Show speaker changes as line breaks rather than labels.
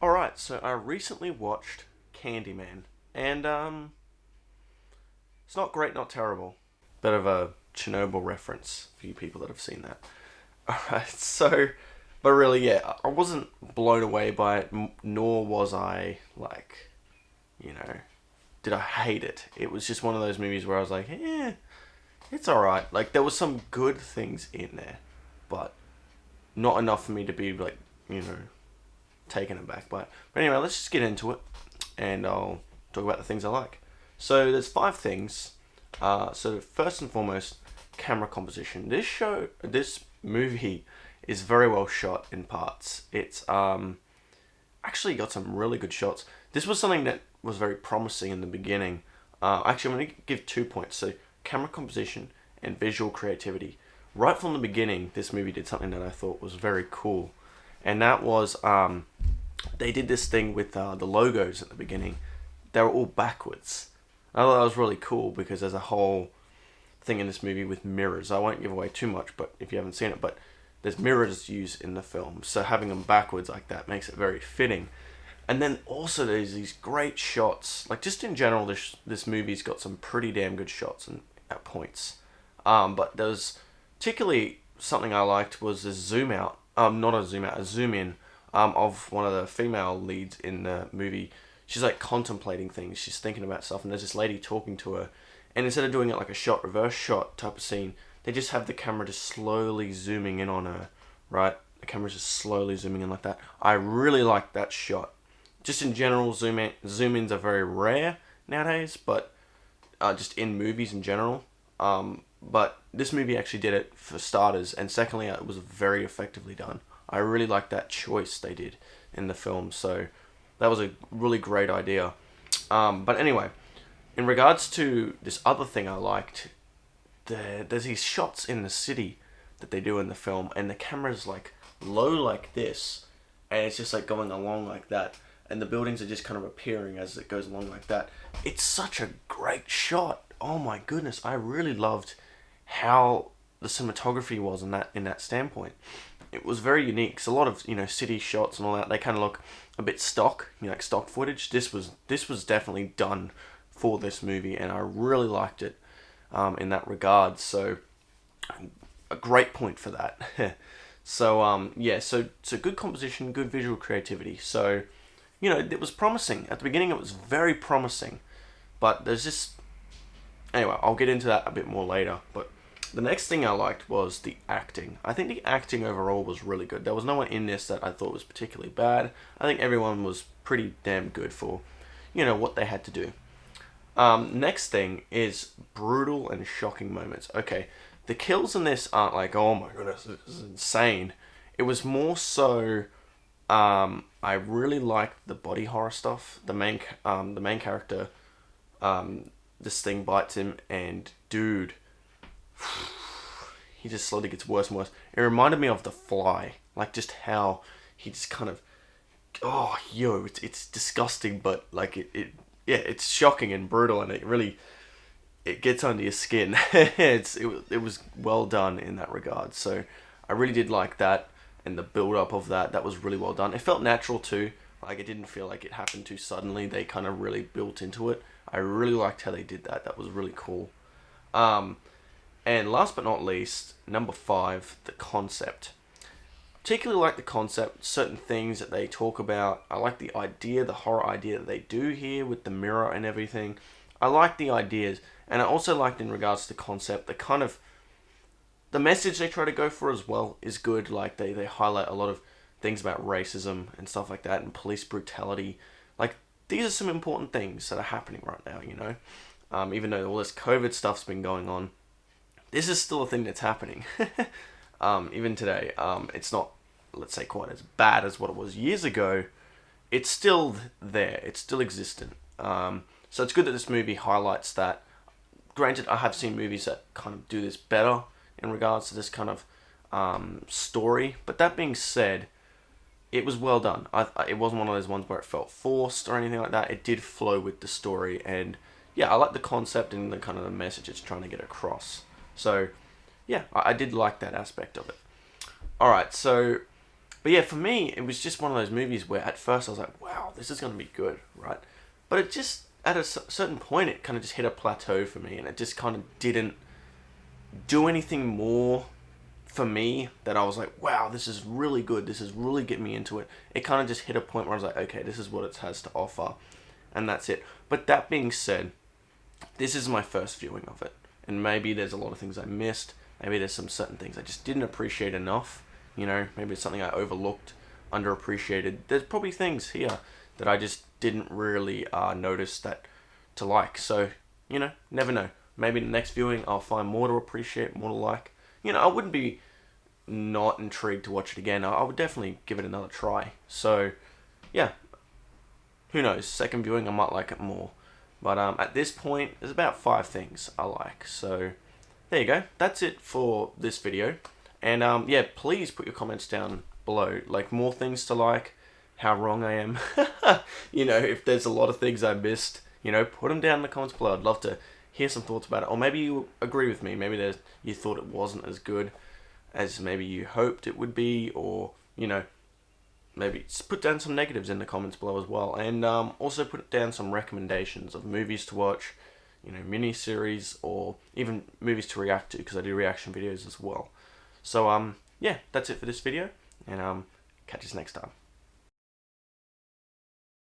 Alright, so I recently watched Candyman, and it's not great, not terrible. Bit of a Chernobyl reference for you people that have seen that. Alright, so, but really, yeah, I wasn't blown away by it, nor was I, like, you know, did I hate it. It was just one of those movies where I was like, it's alright. Like, there was some good things in there, but not enough for me to be, like, you know, taken aback by it. But anyway, let's just get into it, and I'll talk about the things I like. So there's five things. So first and foremost, camera composition. This movie is very well shot in parts. It's actually got some really good shots. This was something that was very promising in the beginning. Actually, I'm going to give 2 points. So camera composition and visual creativity. Right from the beginning, this movie did something that I thought was very cool, and that was they did this thing with the logos at the beginning. They were all backwards. I thought that was really cool because there's a whole thing in this movie with mirrors. I won't give away too much, but if you haven't seen it, but there's mirrors used in the film, so having them backwards like that makes it very fitting. And then also there's these great shots. Like, just in general, this movie's got some pretty damn good shots and at points. But there's particularly something I liked was the zoom out. Not a zoom out, a zoom in of one of the female leads in the movie. She's like contemplating things. She's thinking about stuff, and there's this lady talking to her. And instead of doing it like a shot, reverse shot type of scene, they just have the camera just slowly zooming in on her, right? The camera's just slowly zooming in like that. I really like that shot. Just in general, zoom-ins are very rare nowadays, but just in movies in general. But this movie actually did it for starters, and secondly, it was very effectively done. I really liked that choice they did in the film, so that was a really great idea. But anyway, in regards to this other thing I liked, there's these shots in the city that they do in the film, and the camera's like low like this, and it's just like going along like that, and the buildings are just kind of appearing as it goes along like that. It's such a great shot. Oh my goodness, I really loved how the cinematography was in that standpoint. It was very unique, because a lot of, city shots and all that, they kind of look a bit stock, like stock footage. This was definitely done for this movie, and I really liked it in that regard. So a great point for that. So so good composition, good visual creativity. So it was promising at the beginning. It was very promising, but there's just anyway. I'll get into that a bit more later. But the next thing I liked was the acting. I think the acting overall was really good. There was no one in this that I thought was particularly bad. I think everyone was pretty damn good for what they had to do. Next thing is brutal and shocking moments. Okay, the kills in this aren't like, oh my goodness, this is insane. It was more so, I really liked the body horror stuff. The main character, this thing bites him, and dude, he just slowly gets worse and worse. It reminded me of The Fly, like just how he just kind of, it's disgusting, but like it's shocking and brutal, and it gets under your skin. It was well done in that regard. So I really did like that, and the build up of that was really well done. It felt natural too. Like, it didn't feel like it happened too suddenly. They kind of really built into it. I really liked how they did that. That was really cool. And last but not least, number 5, the concept. Particularly like the concept, certain things that they talk about. I like the idea, the horror idea that they do here with the mirror and everything. I like the ideas, and I also liked in regards to the concept, the message they try to go for as well is good. Like, they highlight a lot of things about racism and stuff like that, and police brutality. Like, these are some important things that are happening right now, even though all this COVID stuff's been going on, this is still a thing that's happening. Even today, it's not, let's say, quite as bad as what it was years ago. It's still there. It's still existent. So it's good that this movie highlights that. Granted, I have seen movies that kind of do this better in regards to this kind of story. But that being said, it was well done. It wasn't one of those ones where it felt forced or anything like that. It did flow with the story. And yeah, I like the concept and the kind of the message it's trying to get across. So yeah, I did like that aspect of it. Alright, so But yeah, for me, it was just one of those movies where at first I was like, wow, this is going to be good, right? But it just, at a certain point, it kind of just hit a plateau for me, and it just kind of didn't do anything more for me that I was like, wow, this is really good. This is really getting me into it. It kind of just hit a point where I was like, okay, this is what it has to offer. And that's it. But that being said, this is my first viewing of it. And maybe there's a lot of things I missed. Maybe there's some certain things I just didn't appreciate enough. You know, maybe it's something I overlooked, underappreciated. There's probably things here that I just didn't really notice that to like. So, you know, never know. Maybe the next viewing I'll find more to appreciate, more to like. You know, I wouldn't be not intrigued to watch it again. I would definitely give it another try. So, yeah. Who knows? Second viewing, I might like it more. But at this point, there's about 5 things I like. So, there you go. That's it for this video. And yeah, please put your comments down below. Like, more things to like, how wrong I am. You know, if there's a lot of things I missed, you know, put them down in the comments below. I'd love to hear some thoughts about it. Or maybe you agree with me. Maybe you thought it wasn't as good as maybe you hoped it would be. Or, you know, maybe put down some negatives in the comments below as well. And also put down some recommendations of movies to watch, you know, mini-series, or even movies to react to, because I do reaction videos as well. So, yeah, that's it for this video, and catch us next time.